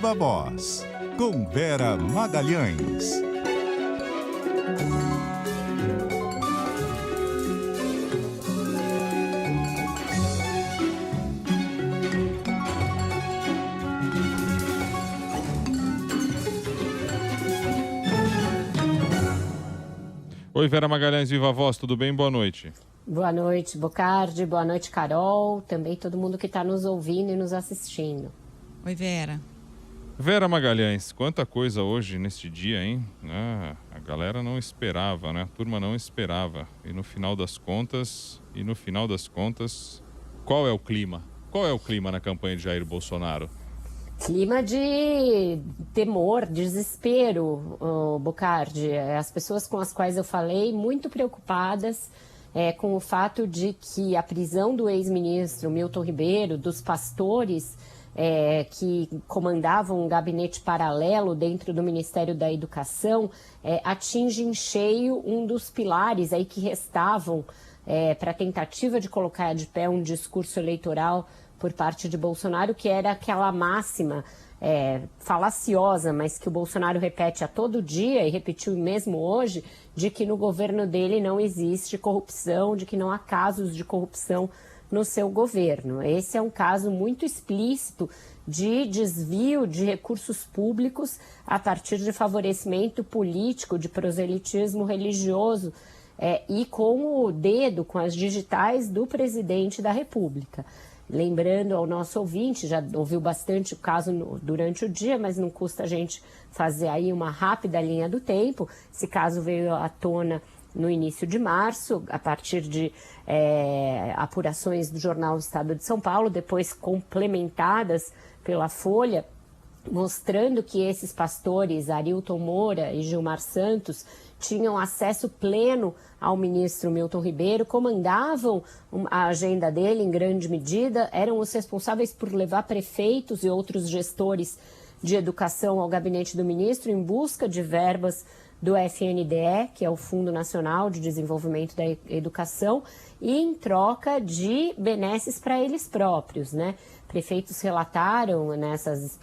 Viva Voz, com Vera Magalhães. Oi, Vera Magalhães, Viva Voz, tudo bem? Boa noite. Boa noite, Bocardi. Boa noite, Carol. Também todo mundo que está nos ouvindo e nos assistindo. Oi, Vera. Vera Magalhães, quanta coisa hoje neste dia, hein? A galera não esperava, né? A turma não esperava. E no final das contas, qual é o clima? Qual é o clima na campanha de Jair Bolsonaro? Clima de temor, desespero, Bocardi. As pessoas com as quais eu falei, muito preocupadas com o fato de que a prisão do ex-ministro Milton Ribeiro, dos pastores que comandavam um gabinete paralelo dentro do Ministério da Educação, atinge em cheio um dos pilares aí que restavam para a tentativa de colocar de pé um discurso eleitoral por parte de Bolsonaro, que era aquela máxima falaciosa, mas que o Bolsonaro repete a todo dia e repetiu mesmo hoje, de que no governo dele não existe corrupção, de que não há casos de corrupção no seu governo. Esse é um caso muito explícito de desvio de recursos públicos a partir de favorecimento político, de proselitismo religioso e com o dedo, com as digitais do presidente da República. Lembrando ao nosso ouvinte, já ouviu bastante o caso durante o dia, mas não custa a gente fazer aí uma rápida linha do tempo. Esse caso veio à tona no início de março, a partir de apurações do jornal Estado de São Paulo, depois complementadas pela Folha, mostrando que esses pastores, Arilton Moura e Gilmar Santos, tinham acesso pleno ao ministro Milton Ribeiro, comandavam a agenda dele em grande medida, eram os responsáveis por levar prefeitos e outros gestores de educação ao gabinete do ministro em busca de verbas do FNDE, que é o Fundo Nacional de Desenvolvimento da Educação, e em troca de benesses para eles próprios, né? Prefeitos relataram nessas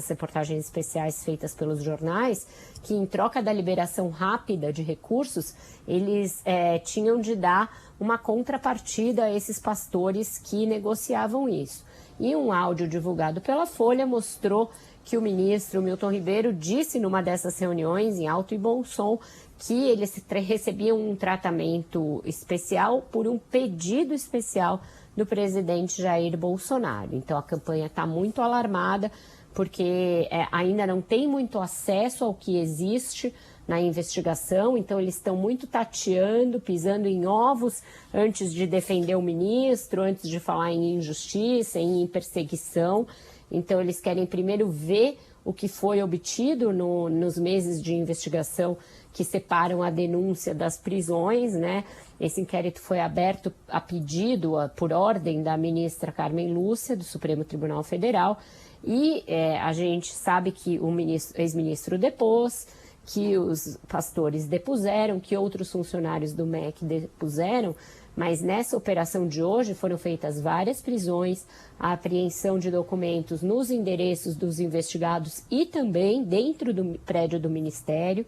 reportagens especiais feitas pelos jornais, que em troca da liberação rápida de recursos, eles tinham de dar uma contrapartida a esses pastores que negociavam isso. E um áudio divulgado pela Folha mostrou que o ministro Milton Ribeiro disse numa dessas reuniões, em alto e bom som, que eles recebiam um tratamento especial por um pedido especial do presidente Jair Bolsonaro. Então a campanha está muito alarmada, porque ainda não tem muito acesso ao que existe na investigação, então eles estão muito tateando, pisando em ovos antes de defender o ministro, antes de falar em injustiça, em perseguição. Então eles querem primeiro ver o que foi obtido nos meses de investigação que separam a denúncia das prisões, né? Esse inquérito foi aberto a pedido, por ordem da ministra Carmen Lúcia, do Supremo Tribunal Federal, e a gente sabe que o ex-ministro depôs, que os pastores depuseram, que outros funcionários do MEC depuseram, mas nessa operação de hoje foram feitas várias prisões, a apreensão de documentos nos endereços dos investigados e também dentro do prédio do Ministério.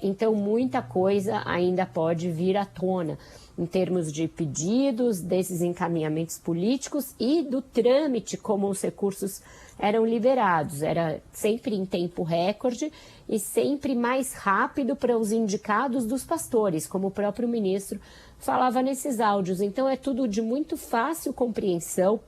Então, muita coisa ainda pode vir à tona em termos de pedidos, desses encaminhamentos políticos e do trâmite, como os recursos eram liberados. Era sempre em tempo recorde e sempre mais rápido para os indicados dos pastores, como o próprio ministro falava nesses áudios. Então, é tudo de muito fácil compreensão.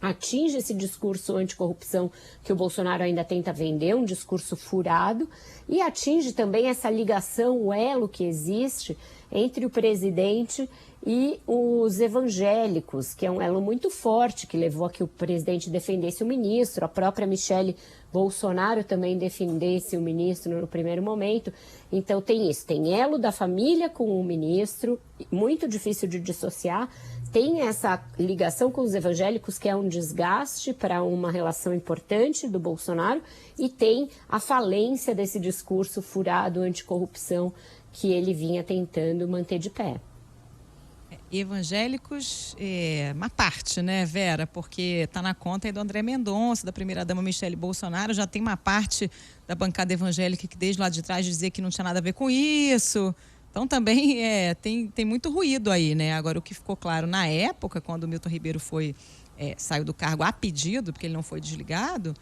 Atinge esse discurso anticorrupção que o Bolsonaro ainda tenta vender, um discurso furado, e atinge também essa ligação, o elo que existe entre o presidente e os evangélicos, que é um elo muito forte, que levou a que o presidente defendesse o ministro, a própria Michele Bolsonaro também defendesse o ministro no primeiro momento. Então tem isso, tem elo da família com o ministro, muito difícil de dissociar, tem essa ligação com os evangélicos, que é um desgaste para uma relação importante do Bolsonaro, e tem a falência desse discurso furado anticorrupção que ele vinha tentando manter de pé. Evangélicos, uma parte, né, Vera? Porque está na conta aí do André Mendonça, da primeira-dama Michele Bolsonaro. Já tem uma parte da bancada evangélica que desde lá de trás dizia que não tinha nada a ver com isso. Então também tem muito ruído aí, né? Agora, o que ficou claro na época, quando o Milton Ribeiro saiu do cargo a pedido, porque ele não foi desligado,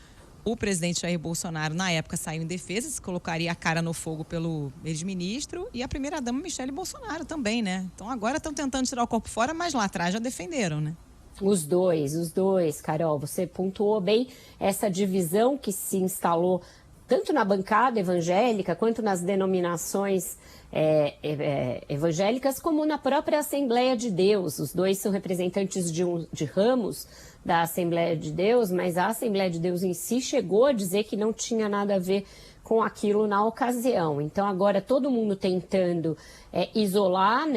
o presidente Jair Bolsonaro, na época, saiu em defesa, se colocaria a cara no fogo pelo ex-ministro, e a primeira-dama Michele Bolsonaro também, né? Então agora estão tentando tirar o corpo fora, mas lá atrás já defenderam, né? Os dois, Carol. Você pontuou bem essa divisão que se instalou tanto na bancada evangélica quanto nas denominações evangélicas, como na própria Assembleia de Deus. Os dois são representantes de ramos da Assembleia de Deus, mas a Assembleia de Deus em si chegou a dizer que não tinha nada a ver com aquilo na ocasião. Então agora todo mundo tentando isolar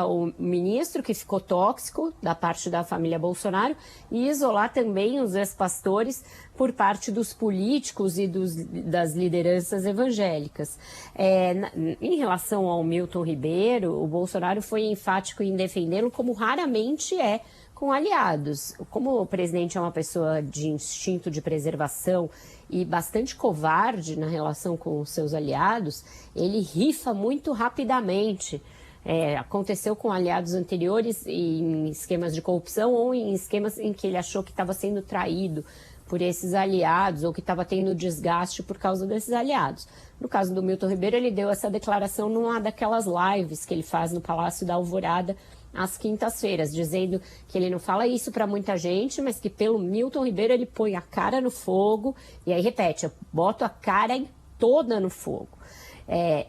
o ministro, que ficou tóxico da parte da família Bolsonaro, e isolar também os ex-pastores por parte dos políticos e das lideranças evangélicas. Em relação ao Milton Ribeiro, o Bolsonaro foi enfático em defendê-lo, como raramente com aliados. Como o presidente é uma pessoa de instinto de preservação e bastante covarde na relação com os seus aliados, ele rifa muito rapidamente. Aconteceu com aliados anteriores em esquemas de corrupção ou em esquemas em que ele achou que estava sendo traído por esses aliados ou que estava tendo desgaste por causa desses aliados. No caso do Milton Ribeiro, ele deu essa declaração numa daquelas lives que ele faz no Palácio da Alvorada às quintas-feiras, dizendo que ele não fala isso para muita gente, mas que pelo Milton Ribeiro ele põe a cara no fogo, e aí repete, eu boto a cara toda no fogo.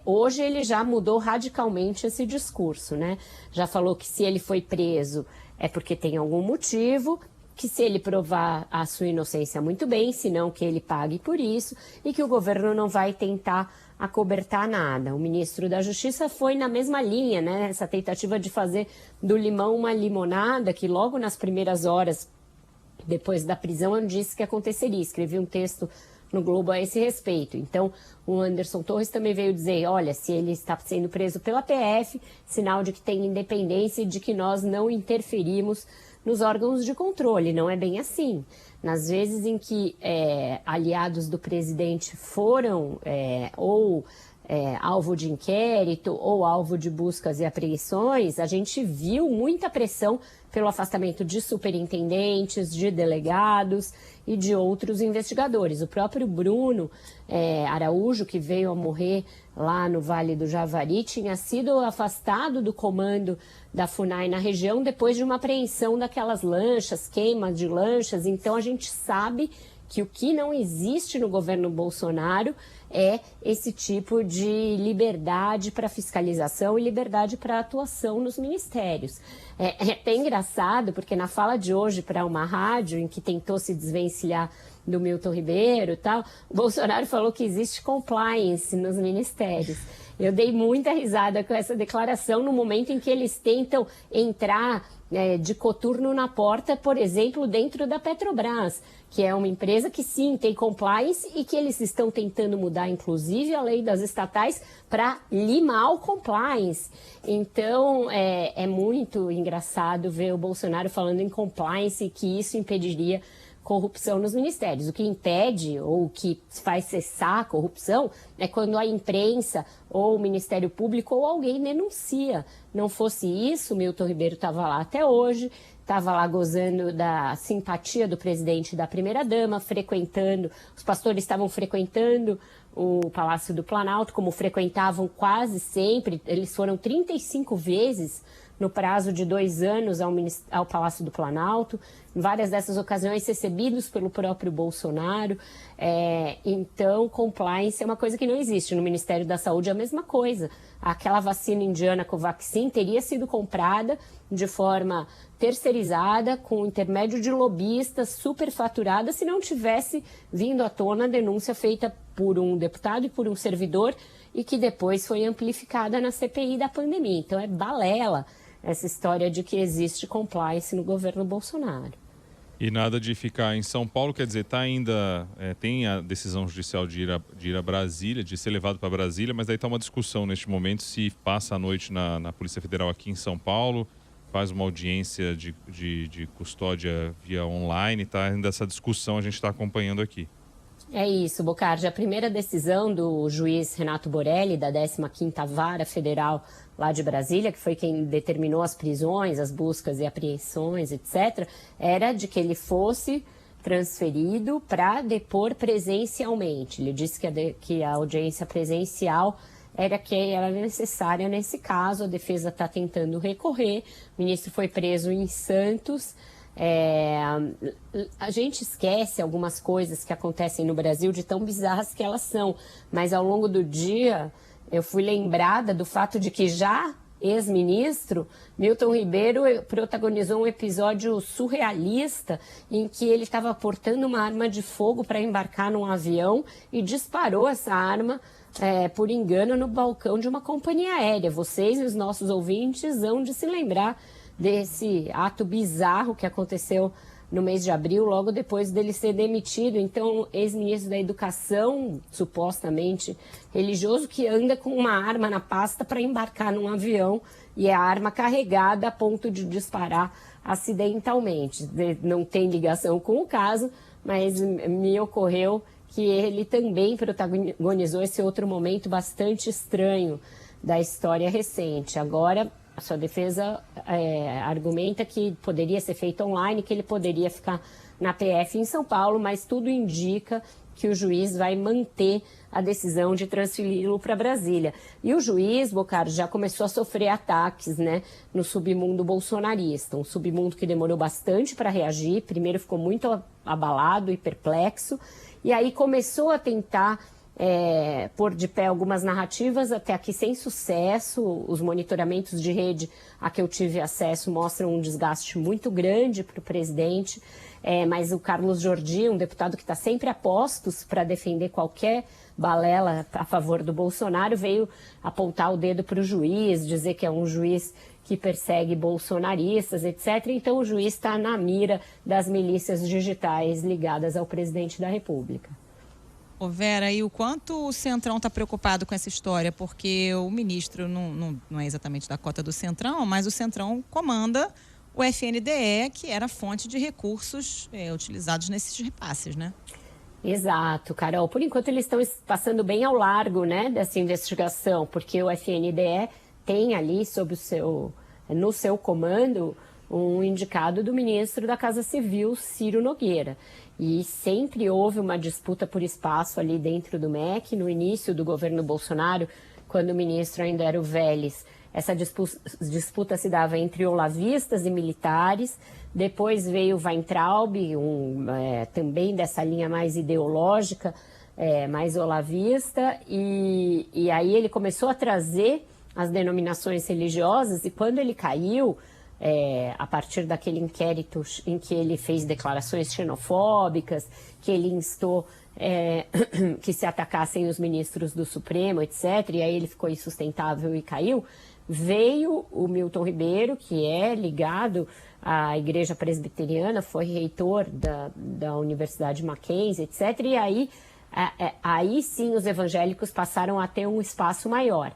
Hoje ele já mudou radicalmente esse discurso, né? Já falou que se ele foi preso é porque tem algum motivo, que se ele provar a sua inocência, muito bem, senão que ele pague por isso, e que o governo não vai tentar acobertar nada. O ministro da Justiça foi na mesma linha, né? Essa tentativa de fazer do limão uma limonada, que logo nas primeiras horas depois da prisão eu disse que aconteceria. Escrevi um texto no Globo a esse respeito. Então, o Anderson Torres também veio dizer, olha, se ele está sendo preso pela PF, sinal de que tem independência e de que nós não interferimos nos órgãos de controle. Não é bem assim. Nas vezes em que aliados do presidente foram alvo de inquérito ou alvo de buscas e apreensões, a gente viu muita pressão pelo afastamento de superintendentes, de delegados e de outros investigadores. O próprio Bruno Araújo, que veio a morrer lá no Vale do Javari, tinha sido afastado do comando da FUNAI na região depois de uma apreensão daquelas lanchas, queima de lanchas. Então a gente sabe que o que não existe no governo Bolsonaro é esse tipo de liberdade para fiscalização e liberdade para atuação nos ministérios. É até engraçado, porque na fala de hoje para uma rádio em que tentou se desvencilhar do Milton Ribeiro e tal, o Bolsonaro falou que existe compliance nos ministérios. Eu dei muita risada com essa declaração no momento em que eles tentam entrar de coturno na porta, por exemplo, dentro da Petrobras, que é uma empresa que sim tem compliance e que eles estão tentando mudar, inclusive, a lei das estatais para limar o compliance. Então, é muito engraçado ver o Bolsonaro falando em compliance e que isso impediria corrupção nos ministérios. O que impede ou o que faz cessar a corrupção é quando a imprensa ou o Ministério Público ou alguém denuncia. Não fosse isso, Milton Ribeiro estava lá até hoje, estava lá gozando da simpatia do presidente e da primeira-dama, os pastores estavam frequentando o Palácio do Planalto, como frequentavam quase sempre. Eles foram 35 vezes no prazo de 2 anos ao Palácio do Planalto, em várias dessas ocasiões recebidos pelo próprio Bolsonaro. Então, compliance é uma coisa que não existe. No Ministério da Saúde é a mesma coisa. Aquela vacina indiana Covaxin teria sido comprada de forma terceirizada, com intermédio de lobistas, superfaturada, se não tivesse vindo à tona a denúncia feita por um deputado e por um servidor e que depois foi amplificada na CPI da pandemia. Então, é balela essa história de que existe compliance no governo Bolsonaro. E nada de ficar em São Paulo, quer dizer, tem a decisão judicial de ir a Brasília, de ser levado para Brasília, mas aí está uma discussão neste momento se passa a noite na Polícia Federal aqui em São Paulo, faz uma audiência de custódia via online, tá? Ainda essa discussão a gente está acompanhando aqui. É isso, Bocardi. A primeira decisão do juiz Renato Borelli, da 15ª Vara Federal lá de Brasília, que foi quem determinou as prisões, as buscas e apreensões, etc., era de que ele fosse transferido para depor presencialmente. Ele disse que a audiência presencial era necessária nesse caso. A defesa está tentando recorrer. O ministro foi preso em Santos. A gente esquece algumas coisas que acontecem no Brasil de tão bizarras que elas são, mas ao longo do dia eu fui lembrada do fato de que já ex-ministro Milton Ribeiro protagonizou um episódio surrealista em que ele estava portando uma arma de fogo para embarcar num avião e disparou essa arma por engano no balcão de uma companhia aérea. Vocês e os nossos ouvintes hão de se lembrar desse ato bizarro que aconteceu no mês de abril, logo depois dele ser demitido. Então, ex-ministro da Educação, supostamente religioso, que anda com uma arma na pasta para embarcar num avião e é a arma carregada a ponto de disparar acidentalmente. Não tem ligação com o caso, mas me ocorreu que ele também protagonizou esse outro momento bastante estranho da história recente. Agora, a sua defesa argumenta que poderia ser feito online, que ele poderia ficar na PF em São Paulo, mas tudo indica que o juiz vai manter a decisão de transferi-lo para Brasília. E o juiz, Bocardi, já começou a sofrer ataques, né, no submundo bolsonarista, um submundo que demorou bastante para reagir. Primeiro ficou muito abalado e perplexo, e aí começou a tentar pôr de pé algumas narrativas, até aqui sem sucesso. Os monitoramentos de rede a que eu tive acesso mostram um desgaste muito grande para o presidente, mas o Carlos Jordi, um deputado que está sempre a postos para defender qualquer balela a favor do Bolsonaro, veio apontar o dedo para o juiz, dizer que é um juiz que persegue bolsonaristas, etc. Então o juiz está na mira das milícias digitais ligadas ao presidente da República. Ô Vera, e o quanto o Centrão está preocupado com essa história? Porque o ministro não é exatamente da cota do Centrão, mas o Centrão comanda o FNDE, que era fonte de recursos utilizados nesses repasses, né? Exato, Carol. Por enquanto eles estão passando bem ao largo, né, dessa investigação, porque o FNDE tem ali no seu comando um indicado do ministro da Casa Civil, Ciro Nogueira. E sempre houve uma disputa por espaço ali dentro do MEC. No início do governo Bolsonaro, quando o ministro ainda era o Vélez, essa disputa se dava entre olavistas e militares. Depois veio o Weintraub, também dessa linha mais ideológica, mais olavista. E aí ele começou a trazer as denominações religiosas, e quando ele caiu, a partir daquele inquérito em que ele fez declarações xenofóbicas, que ele instou que se atacassem os ministros do Supremo, etc., e aí ele ficou insustentável e caiu, veio o Milton Ribeiro, que é ligado à Igreja Presbiteriana, foi reitor da Universidade Mackenzie, etc., e aí sim os evangélicos passaram a ter um espaço maior,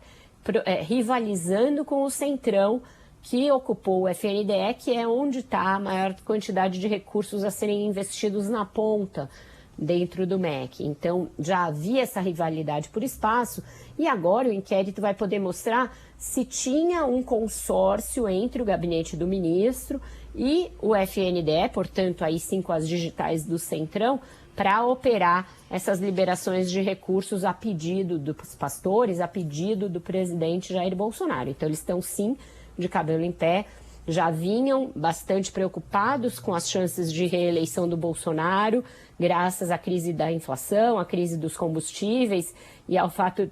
rivalizando com o Centrão, que ocupou o FNDE, que é onde está a maior quantidade de recursos a serem investidos na ponta dentro do MEC. Então, já havia essa rivalidade por espaço, e agora o inquérito vai poder mostrar se tinha um consórcio entre o gabinete do ministro e o FNDE, portanto, aí sim com as digitais do Centrão, para operar essas liberações de recursos a pedido dos pastores, a pedido do presidente Jair Bolsonaro. Então, eles estão sim de cabelo em pé, já vinham bastante preocupados com as chances de reeleição do Bolsonaro, graças à crise da inflação, à crise dos combustíveis e ao fato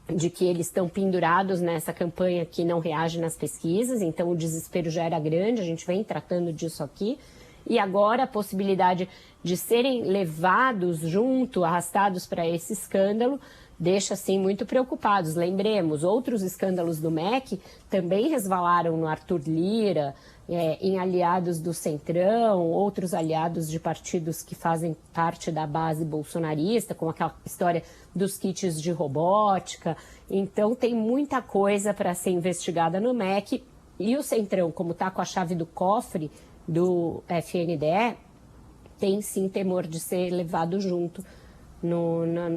de que eles estão pendurados nessa campanha que não reage nas pesquisas. Então o desespero já era grande, a gente vem tratando disso aqui. E agora a possibilidade de serem levados junto, arrastados para esse escândalo, deixa, assim, muito preocupados. Lembremos, outros escândalos do MEC também resvalaram no Arthur Lira, em aliados do Centrão, outros aliados de partidos que fazem parte da base bolsonarista, como aquela história dos kits de robótica. Então, tem muita coisa para ser investigada no MEC, E o Centrão, como está com a chave do cofre do FNDE, tem sim temor de ser levado junto,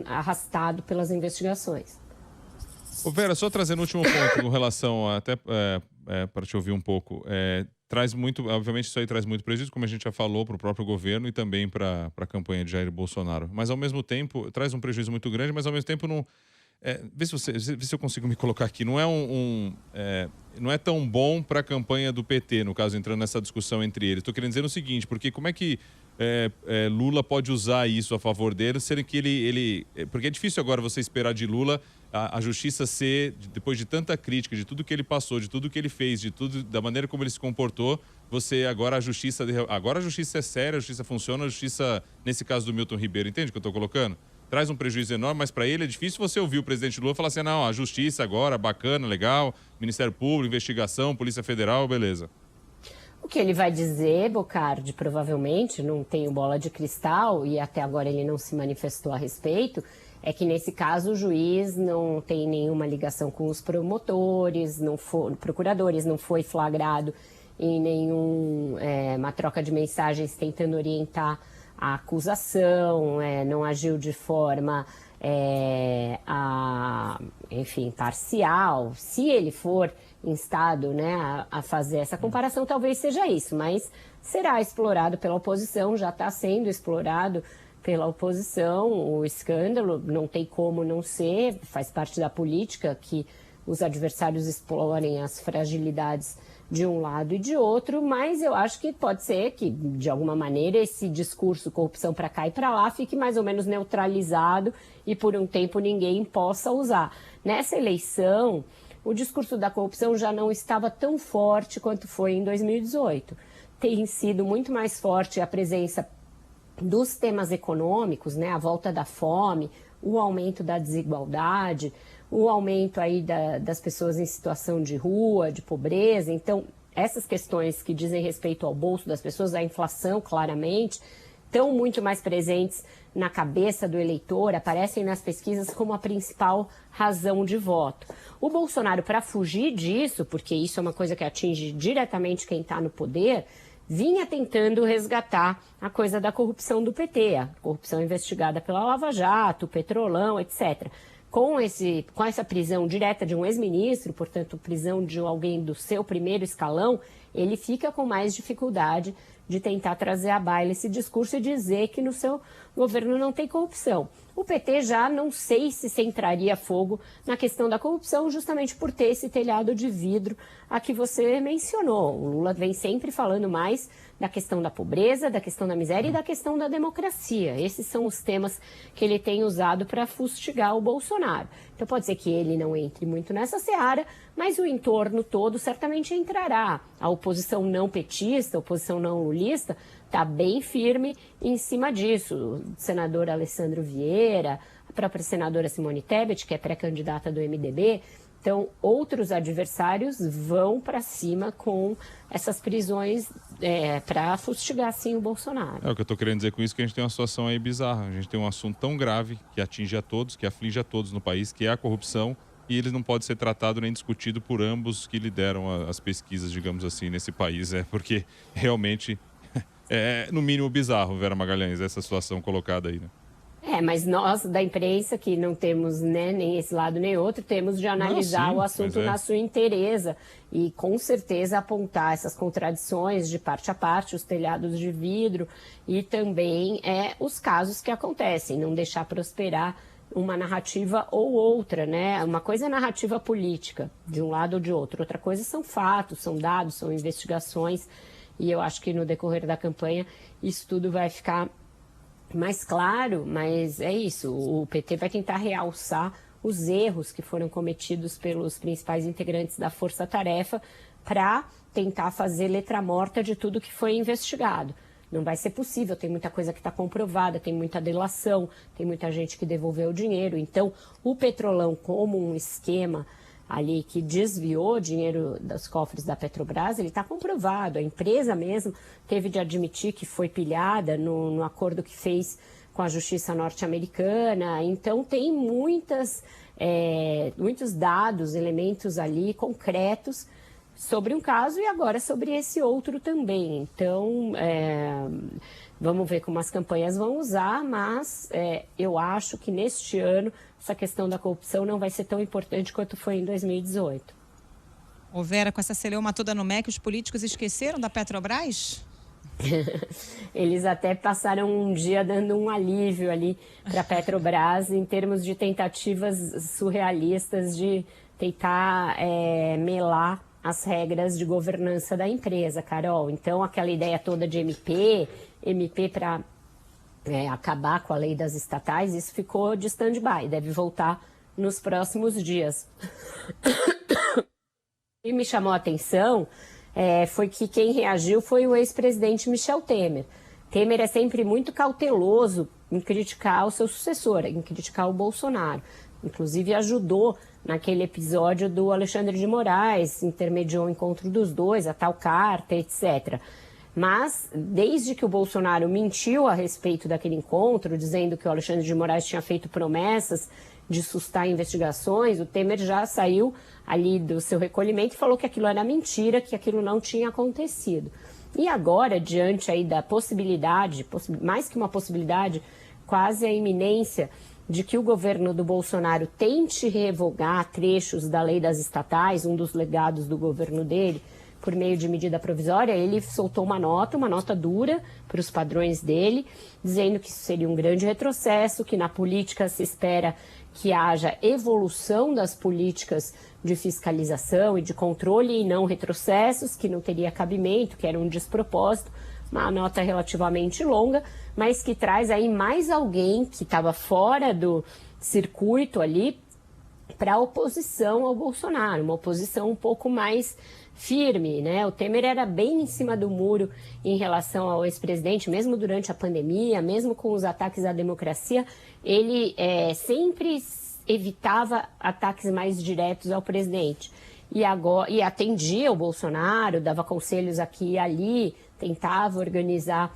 arrastado pelas investigações. Ô Vera, só trazendo o último ponto com relação até para te ouvir um pouco, traz muito, obviamente isso aí traz muito prejuízo, como a gente já falou, para o próprio governo e também para a campanha de Jair Bolsonaro. Mas ao mesmo tempo, traz um prejuízo muito grande, mas ao mesmo tempo não... vê se eu consigo me colocar aqui. Não é não é tão bom para a campanha do PT, no caso, entrando nessa discussão entre eles. Estou querendo dizer o seguinte, porque como é que Lula pode usar isso a favor dele, sendo que porque é difícil agora você esperar de Lula a justiça ser, depois de tanta crítica, de tudo que ele passou, de tudo que ele fez, de tudo, da maneira como ele se comportou, agora a justiça é séria, a justiça funciona, a justiça, nesse caso do Milton Ribeiro, entende o que eu estou colocando? Traz um prejuízo enorme, mas para ele é difícil você ouvir o presidente Lula falar assim, não, a justiça agora, bacana, legal, Ministério Público, investigação, Polícia Federal, beleza. O que ele vai dizer, Bocardi, provavelmente, não tenho bola de cristal e até agora ele não se manifestou a respeito, é que nesse caso o juiz não tem nenhuma ligação com os promotores, procuradores, não foi flagrado em nenhuma troca de mensagens tentando orientar a acusação, não agiu de forma, enfim, parcial. Se ele for instado, né, a fazer essa comparação, talvez seja isso, mas será explorado pela oposição, já está sendo explorado pela oposição, o escândalo, não tem como não ser, faz parte da política que os adversários explorem as fragilidades de um lado e de outro, mas eu acho que pode ser que, de alguma maneira, esse discurso corrupção para cá e para lá fique mais ou menos neutralizado e por um tempo ninguém possa usar. Nessa eleição, o discurso da corrupção já não estava tão forte quanto foi em 2018. Tem sido muito mais forte a presença dos temas econômicos, né, a volta da fome, o aumento da desigualdade, o aumento aí das pessoas em situação de rua, de pobreza. Então, essas questões que dizem respeito ao bolso das pessoas, a inflação, claramente, estão muito mais presentes na cabeça do eleitor, aparecem nas pesquisas como a principal razão de voto. O Bolsonaro, para fugir disso, porque isso é uma coisa que atinge diretamente quem está no poder, vinha tentando resgatar a coisa da corrupção do PT, a corrupção investigada pela Lava Jato, Petrolão, etc. Com essa prisão direta de um ex-ministro, portanto, prisão de alguém do seu primeiro escalão, ele fica com mais dificuldade de tentar trazer à baila esse discurso e dizer que no seu governo não tem corrupção. O PT já não sei se centraria fogo na questão da corrupção, justamente por ter esse telhado de vidro a que você mencionou. O Lula vem sempre falando mais da questão da pobreza, da questão da miséria e da questão da democracia. Esses são os temas que ele tem usado para fustigar o Bolsonaro. Então pode ser que ele não entre muito nessa seara, mas o entorno todo certamente entrará. A oposição não petista, a oposição não lulista, está bem firme em cima disso. O senador Alessandro Vieira, a própria senadora Simone Tebet, que é pré-candidata do MDB. Então, outros adversários vão para cima com essas prisões para fustigar, sim, o Bolsonaro. O que eu estou querendo dizer com isso é que a gente tem uma situação aí bizarra. A gente tem um assunto tão grave que atinge a todos, que aflige a todos no país, que é a corrupção, e ele não pode ser tratado nem discutido por ambos que lideram as pesquisas, digamos assim, nesse país. Porque realmente é, no mínimo, bizarro, Vera Magalhães, essa situação colocada aí, né? Mas nós, da imprensa, que não temos, né, nem esse lado nem outro, temos de analisar o assunto na sua inteireza e, com certeza, apontar essas contradições de parte a parte, os telhados de vidro e também os casos que acontecem, não deixar prosperar uma narrativa ou outra, né? Uma coisa é narrativa política, de um lado ou de outro, outra coisa são fatos, são dados, são investigações, e eu acho que no decorrer da campanha isso tudo vai ficar mais claro, mas é isso, o PT vai tentar realçar os erros que foram cometidos pelos principais integrantes da Força Tarefa para tentar fazer letra morta de tudo que foi investigado. Não vai ser possível, tem muita coisa que está comprovada, tem muita delação, tem muita gente que devolveu o dinheiro. Então, o Petrolão, como um esquema ali que desviou dinheiro dos cofres da Petrobras, ele está comprovado. A empresa mesmo teve de admitir que foi pilhada no acordo que fez com a justiça norte-americana. Então, tem muitos dados, elementos ali concretos sobre um caso e agora sobre esse outro também. Então, vamos ver como as campanhas vão usar, mas eu acho que neste ano essa questão da corrupção não vai ser tão importante quanto foi em 2018. Ô Vera, com essa celeuma toda no MEC, os políticos esqueceram da Petrobras? Eles até passaram um dia dando um alívio ali para a Petrobras em termos de tentativas surrealistas de tentar melar as regras de governança da empresa, Carol. Então, aquela ideia toda de MP para acabar com a lei das estatais, isso ficou de stand-by, deve voltar nos próximos dias. E me chamou a atenção foi que quem reagiu foi o ex-presidente Michel Temer. Temer é sempre muito cauteloso em criticar o seu sucessor, em criticar o Bolsonaro. Inclusive ajudou naquele episódio do Alexandre de Moraes, intermediou o encontro dos dois, a tal carta, etc. Mas, desde que o Bolsonaro mentiu a respeito daquele encontro, dizendo que o Alexandre de Moraes tinha feito promessas de sustar investigações, o Temer já saiu ali do seu recolhimento e falou que aquilo era mentira, que aquilo não tinha acontecido. E agora, diante aí da possibilidade, mais que uma possibilidade, quase a iminência de que o governo do Bolsonaro tente revogar trechos da lei das estatais, um dos legados do governo dele, por meio de medida provisória, ele soltou uma nota dura para os padrões dele, dizendo que isso seria um grande retrocesso, que na política se espera que haja evolução das políticas de fiscalização e de controle e não retrocessos, que não teria cabimento, que era um despropósito, uma nota relativamente longa, mas que traz aí mais alguém que estava fora do circuito ali para a oposição ao Bolsonaro, uma oposição um pouco mais firme, né? O Temer era bem em cima do muro em relação ao ex-presidente, mesmo durante a pandemia, mesmo com os ataques à democracia, ele sempre evitava ataques mais diretos ao presidente. E atendia o Bolsonaro, dava conselhos aqui e ali, tentava organizar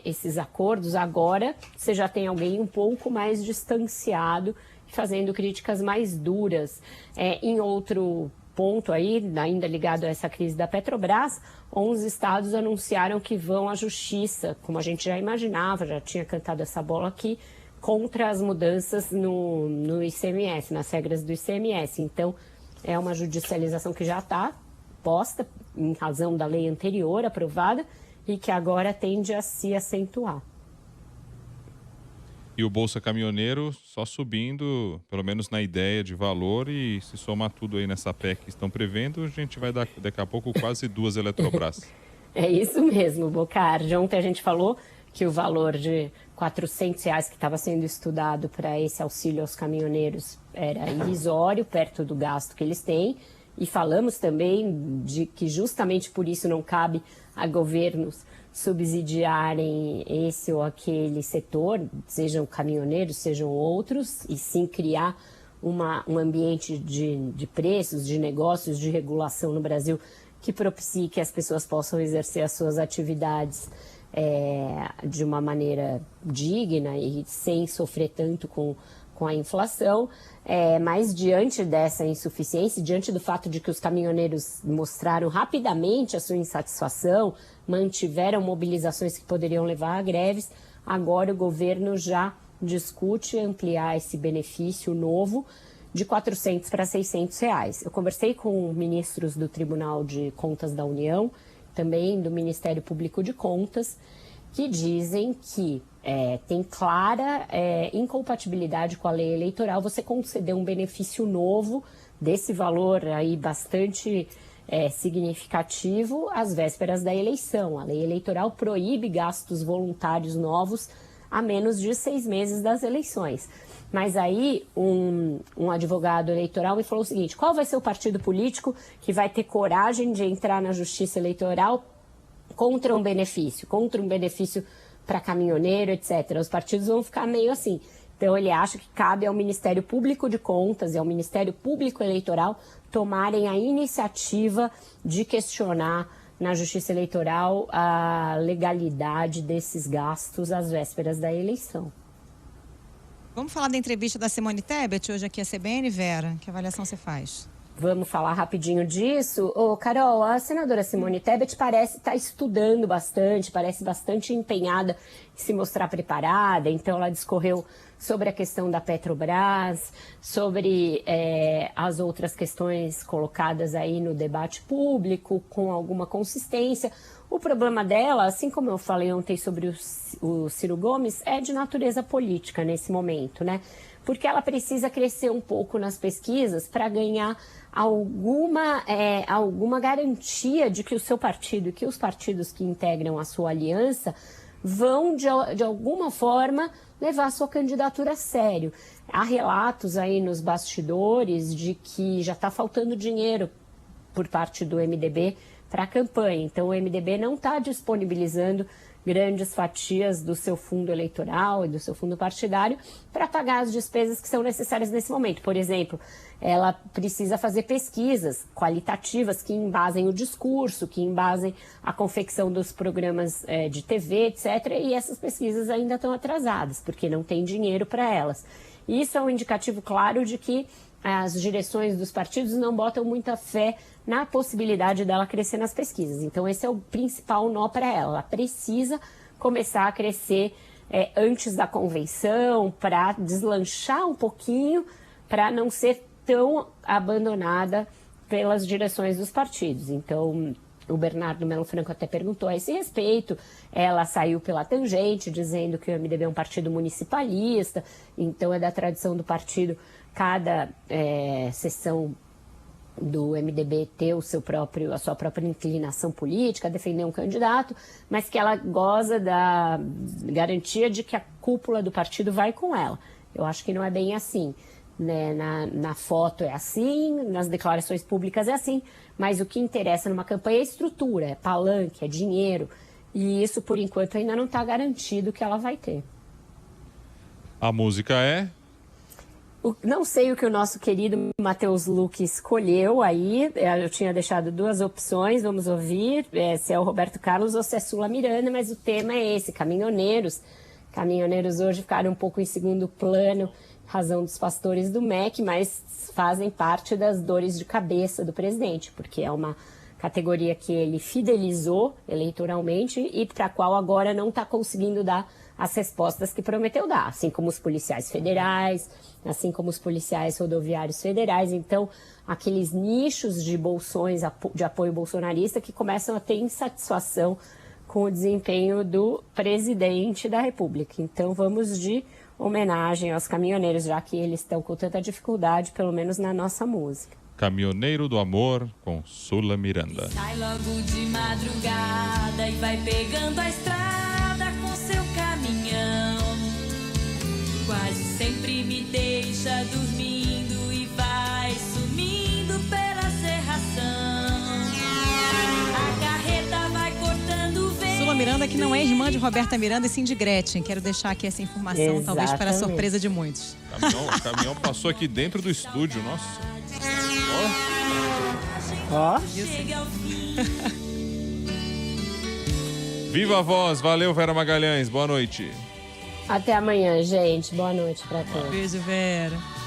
esses acordos. Agora você já tem alguém um pouco mais distanciado, fazendo críticas mais duras. Em outro ponto aí, ainda ligado a essa crise da Petrobras, 11 estados anunciaram que vão à justiça, como a gente já imaginava, já tinha cantado essa bola aqui, contra as mudanças no ICMS, nas regras do ICMS. Então, é uma judicialização que já está posta em razão da lei anterior aprovada e que agora tende a se acentuar. E o Bolsa Caminhoneiro só subindo, pelo menos na ideia de valor, e se somar tudo aí nessa PEC que estão prevendo, a gente vai dar daqui a pouco quase 2 Eletrobras. É isso mesmo, Bocardi. Ontem a gente falou que o valor de R$ 400 que estava sendo estudado para esse auxílio aos caminhoneiros era irrisório, perto do gasto que eles têm. E falamos também de que justamente por isso não cabe a governos subsidiarem esse ou aquele setor, sejam caminhoneiros, sejam outros, e sim criar um ambiente de preços, de negócios, de regulação no Brasil que propicie que as pessoas possam exercer as suas atividades de uma maneira digna e sem sofrer tanto com a inflação, mas diante dessa insuficiência, diante do fato de que os caminhoneiros mostraram rapidamente a sua insatisfação, mantiveram mobilizações que poderiam levar a greves, agora o governo já discute ampliar esse benefício novo de R$ 400 para R$ 600. Eu conversei com ministros do Tribunal de Contas da União, também do Ministério Público de Contas, que dizem que tem clara incompatibilidade com a lei eleitoral você conceder um benefício novo desse valor aí bastante significativo às vésperas da eleição. A lei eleitoral proíbe gastos voluntários novos a menos de 6 meses das eleições. Mas aí um advogado eleitoral me falou o seguinte: qual vai ser o partido político que vai ter coragem de entrar na justiça eleitoral contra um benefício para caminhoneiro, etc. Os partidos vão ficar meio assim. Então, ele acha que cabe ao Ministério Público de Contas e ao Ministério Público Eleitoral tomarem a iniciativa de questionar na Justiça Eleitoral a legalidade desses gastos às vésperas da eleição. Vamos falar da entrevista da Simone Tebet hoje aqui à CBN, Vera? Que avaliação você faz? vamos falar rapidinho disso. Ô, Carol, a senadora Simone Tebet parece estar estudando bastante, parece bastante empenhada em se mostrar preparada. Então, ela discorreu sobre a questão da Petrobras, sobre as outras questões colocadas aí no debate público, com alguma consistência. O problema dela, assim como eu falei ontem sobre o Ciro Gomes, é de natureza política nesse momento, né? Porque ela precisa crescer um pouco nas pesquisas para ganhar alguma garantia de que o seu partido e que os partidos que integram a sua aliança vão, de alguma forma, levar a sua candidatura a sério. Há relatos aí nos bastidores de que já está faltando dinheiro por parte do MDB para a campanha. Então, o MDB não está disponibilizando grandes fatias do seu fundo eleitoral e do seu fundo partidário para pagar as despesas que são necessárias nesse momento. Por exemplo, ela precisa fazer pesquisas qualitativas que embasem o discurso, que embasem a confecção dos programas de TV, etc. E essas pesquisas ainda estão atrasadas, porque não tem dinheiro para elas. Isso é um indicativo claro de que as direções dos partidos não botam muita fé na possibilidade dela crescer nas pesquisas. Então, esse é o principal nó para ela. Ela precisa começar a crescer antes da convenção, para deslanchar um pouquinho, para não ser tão abandonada pelas direções dos partidos. Então, o Bernardo Melo Franco até perguntou a esse respeito. Ela saiu pela tangente, dizendo que o MDB é um partido municipalista, então é da tradição do partido cada seção do MDB ter a sua própria inclinação política, defender um candidato, mas que ela goza da garantia de que a cúpula do partido vai com ela. Eu acho que não é bem assim. Né? Na foto é assim, nas declarações públicas é assim, mas o que interessa numa campanha é estrutura, é palanque, é dinheiro, e isso, por enquanto, ainda não está garantido que ela vai ter. A música é? Não sei o que o nosso querido Matheus Luque escolheu aí, eu tinha deixado duas opções, vamos ouvir se é o Roberto Carlos ou se é Sula Miranda, mas o tema é esse, caminhoneiros. Caminhoneiros hoje ficaram um pouco em segundo plano, razão dos pastores do MEC, mas fazem parte das dores de cabeça do presidente, porque é uma categoria que ele fidelizou eleitoralmente e para a qual agora não está conseguindo dar as respostas que prometeu dar, assim como os policiais federais, assim como os policiais rodoviários federais. Então, aqueles nichos de bolsões de apoio bolsonarista que começam a ter insatisfação com o desempenho do presidente da República. Então, vamos de homenagem aos caminhoneiros, já que eles estão com tanta dificuldade, pelo menos na nossa música. Caminhoneiro do Amor, com Sula Miranda. Sai logo de madrugada e vai pegando a estrada com seu caminhão. Quase sempre me deixa dormindo e vai sumindo pela cerração. A carreta vai cortando o vento. Sula Miranda, que não é irmã de Roberta Miranda e sim de Gretchen. Quero deixar aqui essa informação, Exatamente. talvez para a surpresa de muitos. O caminhão passou aqui dentro do estúdio, nossa. Ó. Chega ao fim. Viva a voz, valeu Vera Magalhães, boa noite. Até amanhã, gente. Boa noite para todos. Beijo, Vera.